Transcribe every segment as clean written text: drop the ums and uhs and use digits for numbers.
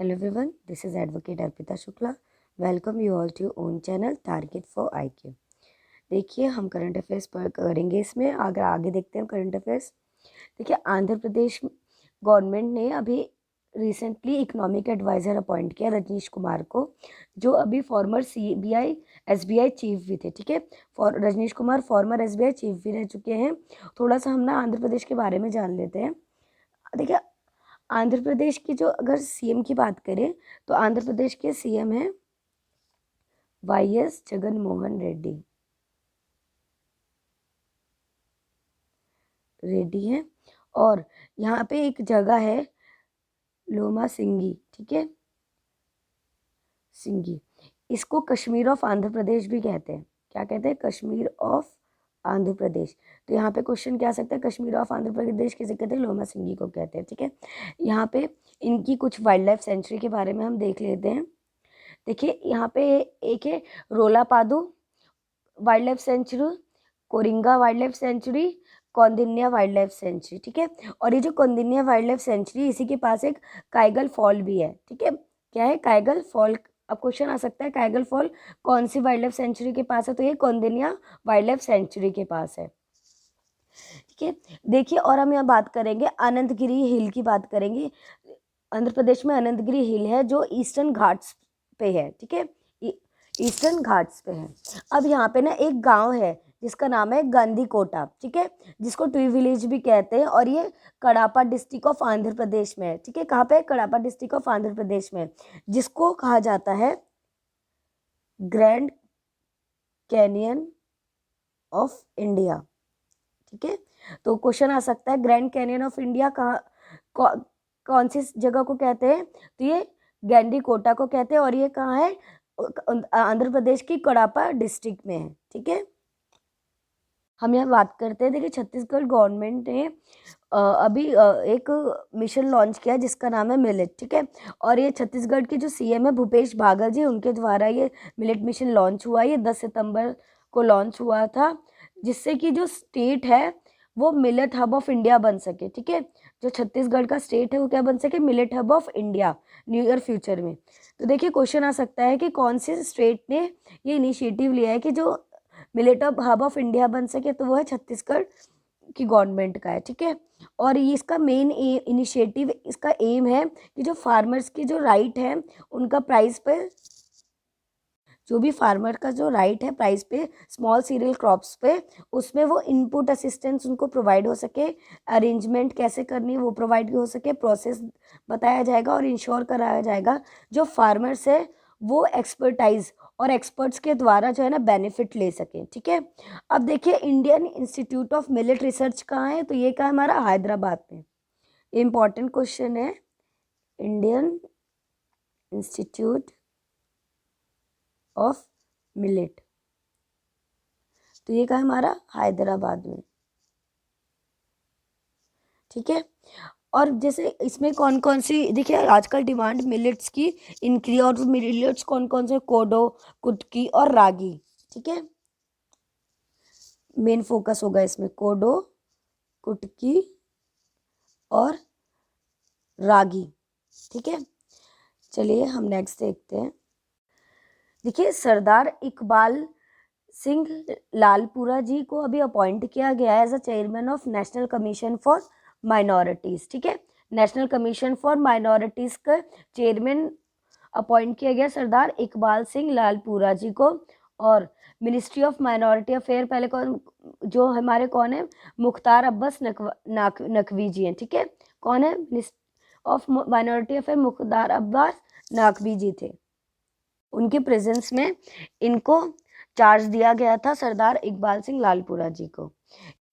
Hello everyone, this is Advocate Arpita Shukla. Welcome you all to your own channel Target for IQ. देखिए हम current affairs पर करेंगे इसमें। अगर आगे देखते हैं करंट अफेयर्स, देखिए आंध्र प्रदेश गवर्नमेंट ने अभी रिसेंटली इकोनॉमिक एडवाइज़र अपॉइंट किया रजनीश कुमार को, जो अभी फॉर्मर एसबीआई चीफ भी थे। ठीक है, Rajnish Kumar former SBI chief भी रह चुके हैं। थोड़ा सा हम ना आंध्र प्रदेश के बारे में जान लेते हैं। देखिए आंध्र प्रदेश की जो अगर सीएम की बात करें तो आंध्र प्रदेश के सीएम हैं वाईएस जगनमोहन रेड्डी हैं। और यहाँ पे एक जगह है लोमा सिंगी, ठीक है, सिंगी, इसको कश्मीर ऑफ आंध्र प्रदेश भी कहते हैं। क्या कहते हैं? कश्मीर ऑफ आंध्र प्रदेश। तो यहाँ पे क्वेश्चन क्या आ सकता है, कश्मीर ऑफ आंध्र प्रदेश किसे कहते हैं? लोमा सिंगी को कहते हैं। ठीक है, यहाँ पे इनकी कुछ वाइल्ड लाइफ सेंचुरी के बारे में हम देख लेते हैं। देखिए यहाँ पे एक है Rollapadu wildlife sanctuary, Coringa wildlife sanctuary, Kaundinya wildlife sanctuary. ठीक है, और ये जो कौंडिन्या वाइल्ड लाइफ सेंचुरी, इसी के पास एक काइगल फॉल भी है। ठीक है, क्या है? काइगल फॉल। अब क्वेश्चन आ सकता है काइगल फॉल कौन सी वाइल्ड लाइफ सेंचुरी के पास है? तो ये कौंडिन्या वाइल्ड लाइफ सेंचुरी के पास है। ठीक है, देखिए और हम यहाँ बात करेंगे अनंतगिरी हिल की बात करेंगे। आंध्र प्रदेश में अनंतगिरी हिल है जो ईस्टर्न घाट्स पे है। ठीक है, ईस्टर्न घाट्स पे है। अब यहाँ पे ना एक गांव है जिसका नाम है गंदीकोटा। ठीक है, जिसको ट्वी विलेज भी कहते हैं, और ये कड़ापा डिस्ट्रिक्ट ऑफ आंध्र प्रदेश में है। ठीक है, कहाँ पे? कड़ापा डिस्ट्रिक्ट ऑफ आंध्र प्रदेश में, जिसको कहा जाता है ग्रैंड कैनियन ऑफ इंडिया। ठीक है, तो क्वेश्चन आ सकता है ग्रैंड कैनियन ऑफ इंडिया कौन सी जगह को कहते हैं? तो ये गंडीकोटा को कहते हैं, और ये कहाँ है? आंध्र प्रदेश की कड़ापा डिस्ट्रिक्ट में है। ठीक है, हम यहाँ बात करते हैं। देखिए छत्तीसगढ़ गवर्नमेंट ने अभी एक मिशन लॉन्च किया जिसका नाम है मिलेट। ठीक है, और ये छत्तीसगढ़ के जो सीएम है भूपेश बागल जी, उनके द्वारा ये मिलेट मिशन लॉन्च हुआ। ये 10 सितंबर को लॉन्च हुआ था, जिससे कि जो स्टेट है वो मिलेट हब ऑफ इंडिया बन सके। ठीक है, जो छत्तीसगढ़ का स्टेट है वो क्या बन सके? Millet hub of India near future में। तो देखिए क्वेश्चन आ सकता है कि कौन से स्टेट ने ये इनिशिएटिव लिया है कि जो मिलेट हब ऑफ इंडिया बन सके? तो वो है छत्तीसगढ़ की गवर्नमेंट का है। ठीक है, और ये इसका मेन इनिशिएटिव, इसका एम है कि जो फार्मर्स की जो राइट है उनका प्राइस पे, जो भी फार्मर का जो राइट है प्राइस पे स्मॉल सीरियल क्रॉप्स पे, उसमें वो इनपुट असिस्टेंस उनको प्रोवाइड हो सके, अरेंजमेंट कैसे करनी है वो प्रोवाइड हो सके, प्रोसेस बताया जाएगा और इंश्योर कराया जाएगा जो फार्मर्स है वो एक्सपर्टाइज और एक्सपर्ट्स के द्वारा जो है ना बेनिफिट ले सकें। ठीक है, अब देखिए Indian institute of millet research कहाँ है? तो ये कहाँ है? हमारा हैदराबाद में। इम्पॉर्टेंट क्वेश्चन है, इंडियन इंस्टीट्यूट ऑफ मिलेट, तो ये कहाँ है? हमारा हैदराबाद में। ठीक है, और जैसे इसमें कौन कौन सी, देखिए आजकल डिमांड मिलेट्स की इंक्रीज, और मिलेट्स कौन कौन से? कोडो, कुटकी और रागी। ठीक है, मेन फोकस होगा इसमें कोडो, कुटकी और रागी। ठीक है, चलिए हम नेक्स्ट देखते हैं। देखिए सरदार इकबाल सिंह लालपुरा जी को अभी अपॉइंट किया गया है as a chairman of national commission for minorities. ठीक है, नेशनल कमीशन फॉर माइनॉरिटीज़ का चेयरमैन अपॉइंट किया गया सरदार इकबाल सिंह लालपुरा जी को। और मिनिस्ट्री ऑफ माइनॉरिटी अफेयर पहले कौन, जो हमारे कौन है? मुख्तार अब्बास नकवी जी हैं। ठीक है, कौन है? Ministry of minority affair Mukhtar Abbas Naqvi ji थे। उनके प्रेजेंस में इनको चार्ज दिया गया था सरदार इकबाल सिंह लालपुरा जी को।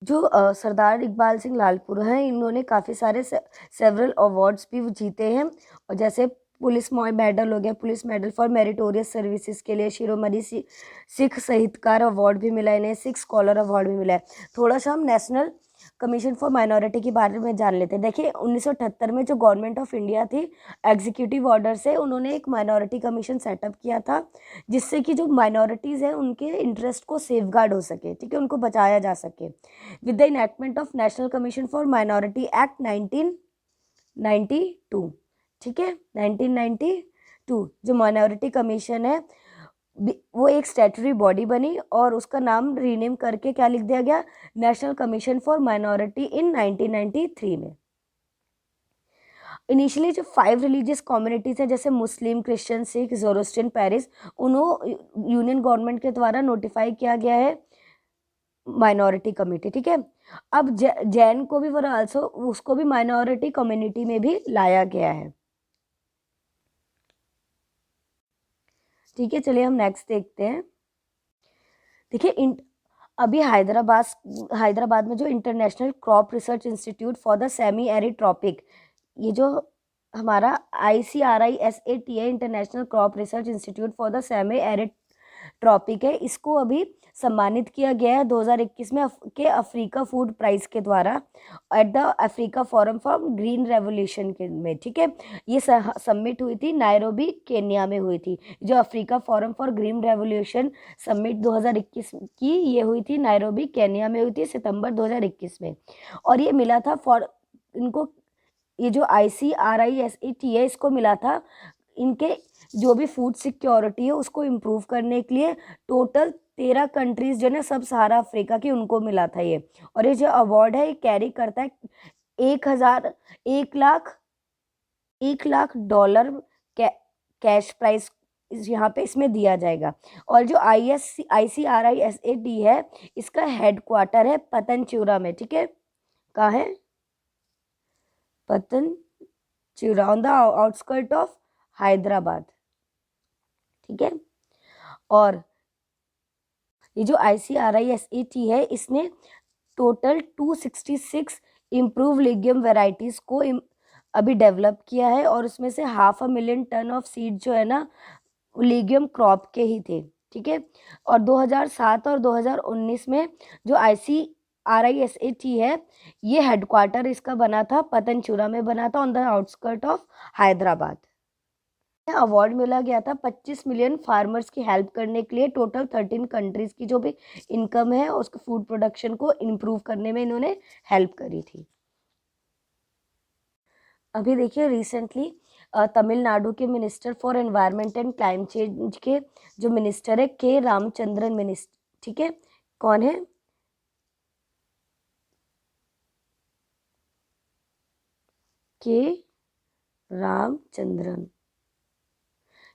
जो सरदार इकबाल सिंह लालपुरा हैं, इन्होंने काफ़ी सारे सेवरल अवार्ड्स भी जीते हैं, और जैसे पुलिस मेडल हो गया, police medal for meritorious services के लिए, शिरोमणि सिख साहित्यकार अवार्ड भी मिला है इन्हें, सिख स्कॉलर अवार्ड भी मिला है। थोड़ा सा हम नेशनल कमीशन फॉर माइनॉरिटी के बारे में जान लेते हैं। देखिए 1978 में जो गवर्नमेंट ऑफ इंडिया थी, एग्जीक्यूटिव ऑर्डर से उन्होंने एक माइनॉरिटी कमीशन सेटअप किया था, जिससे कि जो माइनॉरिटीज़ हैं उनके इंटरेस्ट को सेफगार्ड हो सके। ठीक है, उनको बचाया जा सके। With the enactment of national commission for minority act 1992, ठीक है, 1992। जो माइनॉरिटी कमीशन है वो एक स्टैट्यूटरी बॉडी बनी और उसका नाम रीनेम करके क्या लिख दिया गया, नेशनल कमीशन फॉर माइनॉरिटी इन 1993 में। इनिशियली जो 5 रिलीजियस कम्युनिटीज हैं जैसे मुस्लिम, क्रिश्चियन, सिख, जोरोस्ट्रियन, पेरिस, उन्हों यूनियन गवर्नमेंट के द्वारा नोटिफाई किया गया है माइनॉरिटी कम्युनिटी, ठीक है। अब जैन को भी आल्सो उसको भी माइनॉरिटी कम्युनिटी में भी लाया गया है, ठीक है। चलिए हम नेक्स्ट देखते हैं। देखिए अभी हैदराबाद में जो international crop research institute for the semi arid tropic, ये जो हमारा ICRISAT है, international crop research institute for the semi arid tropic है, इसको अभी सम्मानित किया गया है 2021 में के अफ्रीका फूड प्राइज के द्वारा at the Africa forum for green revolution के में, ठीक है। ये समिट हुई थी नायरोबी केन्या में हुई थी। जो Africa forum for green revolution summit 2021 की ये हुई थी नायरोबी केन्या में हुई थी सितंबर 2021 में। और ये मिला था फॉर इनको, ये जो ICRISAT है इसको मिला था इनके जो भी फूड सिक्योरिटी है उसको इम्प्रूव करने के लिए। टोटल 13 कंट्रीज जो ना सब सहारा अफ्रीका की, उनको मिला था ये। और ये जो अवार्ड है ये कैरी करता है 1 लाख डॉलर कैश प्राइस यहाँ पे इसमें दिया जाएगा। और जो ICRISAT है इसका हेडक्वार्टर है पतनचूरा में, ठीक है। कहाँ है? Patancheru, on the outskirt of Hyderabad, ठीक है। और ये जो ICRISAT है इसने टोटल 266 इम्प्रूव लेग्यूम वेराइटीज़ को अभी डेवलप किया है और उसमें से 500,000 टन ऑफ सीड जो है ना लेग्यूम क्रॉप के ही थे, ठीक है। और 2007 और 2019 में जो ICRISAT है ये हेडक्वार्टर इसका बना था पतनचूरा में बना था, on the outskirt of Hyderabad. Award मिला गया था 25 मिलियन फार्मर्स की हेल्प करने के लिए। टोटल 13 कंट्रीज की जो भी इनकम है उसको फूड प्रोडक्शन को इम्प्रूव करने में इन्होंने हेल्प करी थी। अभी देखिए रिसेंटली तमिलनाडु के minister for environment and climate change के जो मिनिस्टर है के रामचंद्रन मिनिस्टर, ठीक है। कौन है? के रामचंद्रन,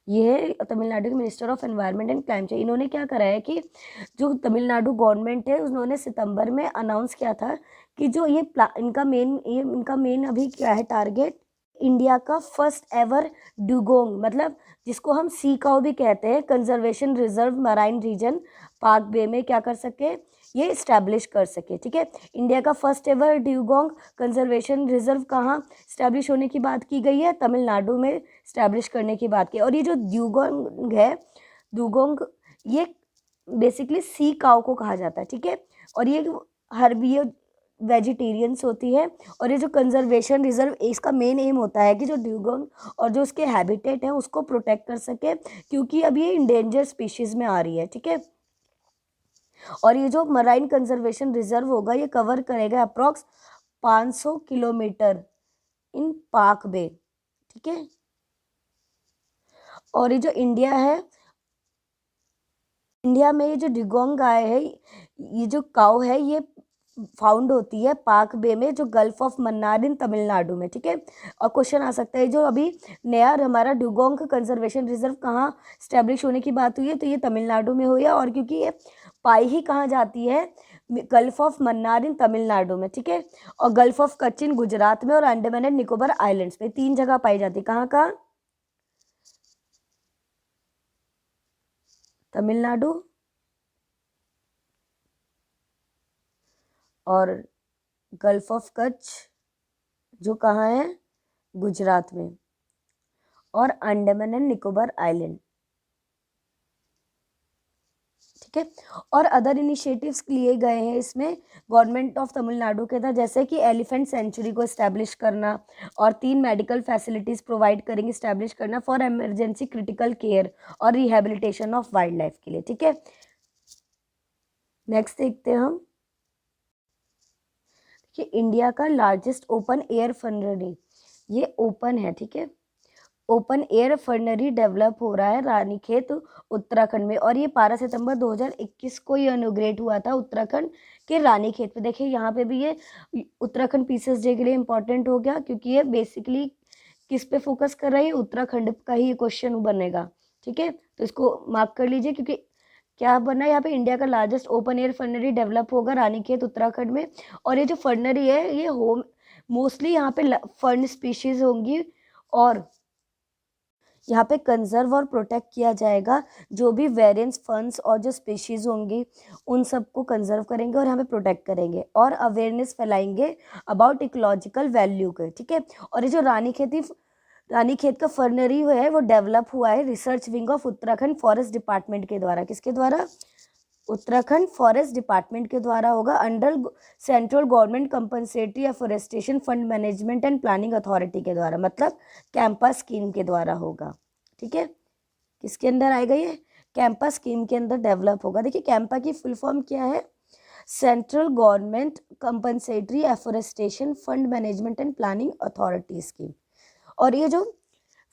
ये तमिलनाडु के minister of environment and climate change. इन्होंने क्या करा है कि जो तमिलनाडु गवर्नमेंट है उन्होंने सितंबर में अनाउंस किया था कि जो ये इनका मेन अभी क्या है टारगेट, इंडिया का फर्स्ट एवर डुगोंग, मतलब जिसको हम सी काउ भी कहते हैं, conservation reserve marine region park bay में क्या कर सके, ये इस्टेब्लिश कर सके, ठीक है। इंडिया का first ever dugong conservation reserve कहाँ इस्टेब्लिश होने की बात की गई है, तमिलनाडु में इस्टेब्लिश करने की बात की। और ये जो ड्यूगोंग ये बेसिकली सी काउ को कहा जाता है, ठीक है। और ये हर्बीय वेजिटेरियंस होती है। और ये जो कंजर्वेशन रिजर्व इसका मेन एम होता है कि जो ड्यूगोंग और जो उसके हैबिटेट है उसको प्रोटेक्ट कर सके, क्योंकि अब ये इंडेंजर स्पीशीज में आ रही है, ठीक है। और ये जो मराइन कंजर्वेशन रिजर्व होगा ये कवर करेगा अप्रॉक्स 500 किलोमीटर इन पाक बे, ठीक है। और ये जो इंडिया है, इंडिया में ये जो डिगोंग गाय है, ये जो काऊ है ये फाउंड होती है पाक बे में, जो गल्फ ऑफ मन्नार इन तमिलनाडु में, ठीक है। और क्वेश्चन आ सकता है जो अभी नया हमारा डुगोंग कंजर्वेशन रिजर्व कहाँ स्टैब्लिश होने की बात हुई है, तो ये तमिलनाडु में हुई है। और क्योंकि ये पाई ही कहाँ जाती है, गल्फ ऑफ मन्नार इन तमिलनाडु में, ठीक है। और गल्फ ऑफ कच्छ इन गुजरात में और अंडमान एंड निकोबार आइलैंड्स में, 3 जगह पाई जाती है। कहाँ कहाँ? तमिलनाडु और गल्फ ऑफ कच्छ जो कहाँ है, गुजरात में, और अंडमान एंड निकोबार आइलैंड, ठीक है। और अदर इनिशिएटिव्स लिए गए हैं इसमें गवर्नमेंट ऑफ तमिलनाडु के तहत, जैसे कि एलिफेंट सेंचुरी को इस्टेब्लिश करना और 3 मेडिकल फैसिलिटीज प्रोवाइड करेंगे इस्टेब्लिश करना फॉर इमरजेंसी क्रिटिकल केयर और रिहेबिलिटेशन ऑफ वाइल्ड लाइफ के लिए, ठीक है। नेक्स्ट देखते हैं हम कि इंडिया का लार्जेस्ट ओपन एयर फनरनी, ये ओपन है, ठीक है। ओपन एयर रिफाइनरी डेवलप हो रहा है रानीखेत उत्तराखंड में, और ये 12 सितंबर 2021 को ये इनोग्रेट हुआ था उत्तराखंड के रानीखेत पे। देखिए यहाँ पे भी ये उत्तराखंड पीसेस डे के लिए इंपॉर्टेंट हो गया, क्योंकि ये बेसिकली किस पे फोकस कर रहा है, उत्तराखंड का ही क्वेश्चन बनेगा। ठीक है, तो इसको मार्क कर लीजिए, क्योंकि क्या बना है यहाँ पे, इंडिया का लार्जेस्ट ओपन एयर फर्नरी डेवलप होगा रानीखेत उत्तराखंड में। और ये जो फर्नरी है ये होम मोस्टली यहाँ पे फर्न स्पीशीज होंगी, और यहाँ पे कंजर्व और प्रोटेक्ट किया जाएगा जो भी वेरिएंट्स फर्न्स और जो स्पीशीज होंगी उन सबको कंजर्व करेंगे और यहाँ पे प्रोटेक्ट करेंगे और अवेयरनेस फैलाएंगे अबाउट इकोलॉजिकल वैल्यू के। ठीक है, और ये जो रानीखेत का फर्नरी है वो डेवलप हुआ है research wing of Uttarakhand forest department के द्वारा। किसके द्वारा? उत्तराखंड फॉरेस्ट डिपार्टमेंट के द्वारा होगा, under central government compensatory afforestation fund management and planning authority के द्वारा, मतलब कैंपा स्कीम के द्वारा होगा। ठीक है, किसके अंदर आएगा ये? कैंपा स्कीम के अंदर डेवलप होगा। देखिए कैंपा की फुल फॉर्म क्या है? Central government compensatory afforestation fund management and planning authority scheme. और ये जो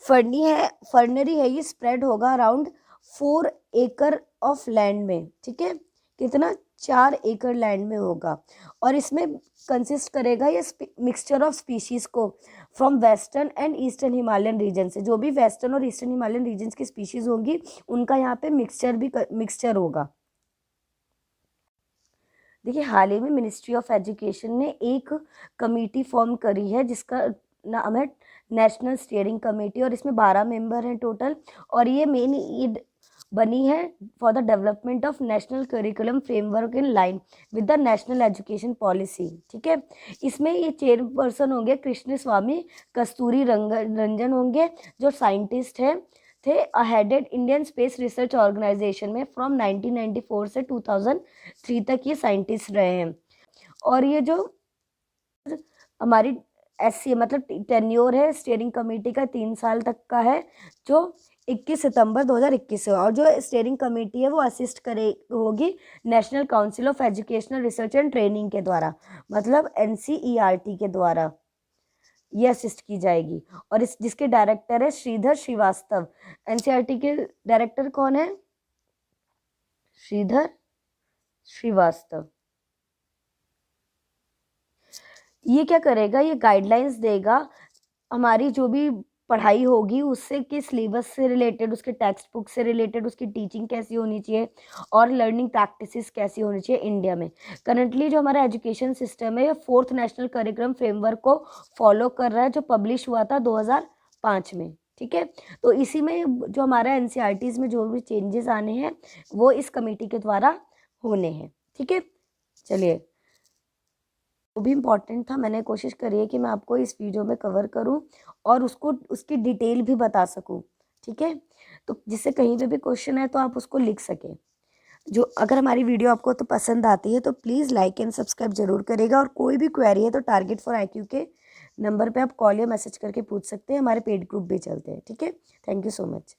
फर्नरी है ये स्प्रेड होगा अराउंड 4 एकड़ ऑफ लैंड में। ठीक है, कितना? 4 एकड़ लैंड में होगा, और इसमें कंसिस्ट करेगा ये मिक्सचर ऑफ स्पीशीज को from western and eastern Himalayan region से। जो भी वेस्टर्न और ईस्टर्न हिमालयन रीजन की स्पीशीज होंगी उनका यहाँ पे मिक्सचर होगा। देखिए हाल ही में मिनिस्ट्री ऑफ एजुकेशन ने एक कमेटी फॉर्म करी है जिसका नाम है नेशनल स्टीयरिंग कमेटी, और इसमें 12 मेंबर हैं टोटल, और ये मेन ईड बनी है for the development of national curriculum framework in line with the national education policy. ठीक है, इसमें ये चेयरपर्सन होंगे कृष्ण स्वामी कस्तूरी रंजन होंगे, जो साइंटिस्ट हैं थे headed Indian space research organisation में फ्रॉम 1994 से 2003 तक ये साइंटिस्ट रहे हैं। और ये जो हमारी SC मतलब टेन्योर है स्टीयरिंग कमेटी का 3 साल तक का है, जो 21 सितंबर 2021 से। और जो स्टीयरिंग कमेटी है वो असिस्ट करे होगी national council of educational research and training के द्वारा, मतलब NCERT के द्वारा ये असिस्ट की जाएगी। और इस जिसके डायरेक्टर है श्रीधर श्रीवास्तव। NCERT के डायरेक्टर कौन है? श्रीधर श्रीवास्तव। ये क्या करेगा? ये गाइडलाइंस देगा हमारी जो भी पढ़ाई होगी उससे के सिलेबस से रिलेटेड, उसके टेक्स्ट बुक से रिलेटेड, उसकी टीचिंग कैसी होनी चाहिए और लर्निंग प्रैक्टिसेस कैसी होनी चाहिए इंडिया में। करंटली जो हमारा एजुकेशन सिस्टम है 4th नेशनल करिकुलम फ्रेमवर्क को फॉलो कर रहा है, जो पब्लिश हुआ था 2005 में। ठीक है, तो इसी में जो हमारा NCERTs में जो भी चेंजेस आने हैं वो इस कमेटी के द्वारा होने हैं। ठीक है, चलिए, वो भी इम्पॉर्टेंट था, मैंने कोशिश करी है कि मैं आपको इस वीडियो में कवर करूं और उसको उसकी डिटेल भी बता सकूं। ठीक है, तो जिससे कहीं पे भी क्वेश्चन है तो आप उसको लिख सकें। जो अगर हमारी वीडियो आपको तो पसंद आती है तो प्लीज़ लाइक एंड सब्सक्राइब जरूर करेगा, और कोई भी क्वेरी है तो टारगेट फॉर IQ के नंबर पे आप कॉल या मैसेज करके पूछ सकते हैं, हमारे पेड ग्रुप भी चलते हैं। ठीक है, थैंक यू सो मच।